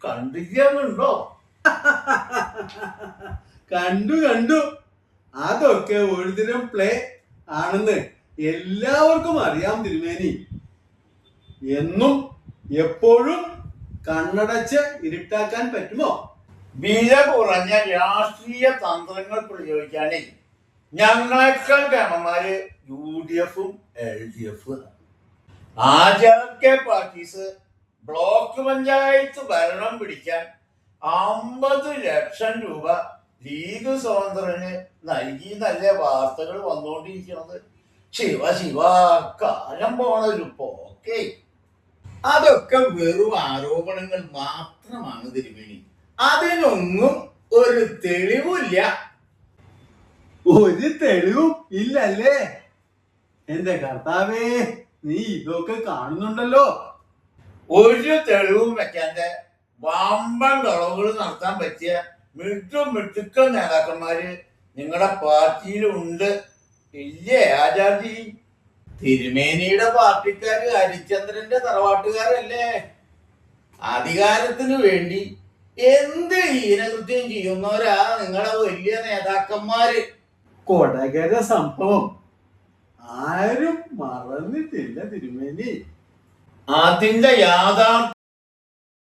കണ്ടില്ലെന്നുണ്ടോ? കണ്ടു. അതൊക്കെ ഒരുതരം പ്ലേ ആണെന്ന് എല്ലാവർക്കും അറിയാം തിരുമേനി. എന്നും എപ്പോഴും കണ്ണടച്ച് ഇരുട്ടാക്കാൻ പറ്റുമോ? വില കുറഞ്ഞ രാഷ്ട്രീയ തന്ത്രങ്ങൾ പ്രയോഗിക്കാനേ ഞങ്ങളെക്കാൾ കേമന്മാര് UDF LDF. ആചാര്യ പാർട്ടീസ് ബ്ലോക്ക് പഞ്ചായത്ത് ഭരണം പിടിക്കാൻ 50 ലക്ഷം രൂപ ലീഗ് സ്വതന്ത്രന് നൽകി നല്ല വാർത്തകൾ വന്നുകൊണ്ടിരിക്കുന്നത്. ശിവ കാലം പോണൊരു പോക്കേ. അതൊക്കെ വെറും ആരോപണങ്ങൾ മാത്രമാണ് തിരുമേനി. അതിനൊന്നും ഒരു തെളിവില്ല. ഒരു തെളിവും ഇല്ലല്ലേ? എന്റെ കർത്താവേ, നീ ഇതൊക്കെ കാണുന്നുണ്ടല്ലോ. ഒരു തെളിവും വെക്കാതെ വമ്പൻ കളവുകൾ നടത്താൻ പറ്റിയ മിടുക്കൻ നേതാക്കന്മാര് നിങ്ങളുടെ പാർട്ടിയിലുണ്ട് ഇല്ലേ ആചാര്ജി? തിരുമേനിയുടെ പാർട്ടിക്കാര് ഹരിചന്ദ്രന്റെ തറവാട്ടുകാരല്ലേ? അധികാരത്തിന് വേണ്ടി എന്ത് ഹീനകൃത്യം ചെയ്യുന്നവരാ നിങ്ങളുടെ വലിയ നേതാക്കന്മാര്. കൊടകര സംഭവം ആരും മറന്നിട്ടില്ല തിരുമേനി. അതിന്റെ യാഥാർത്ഥ്യം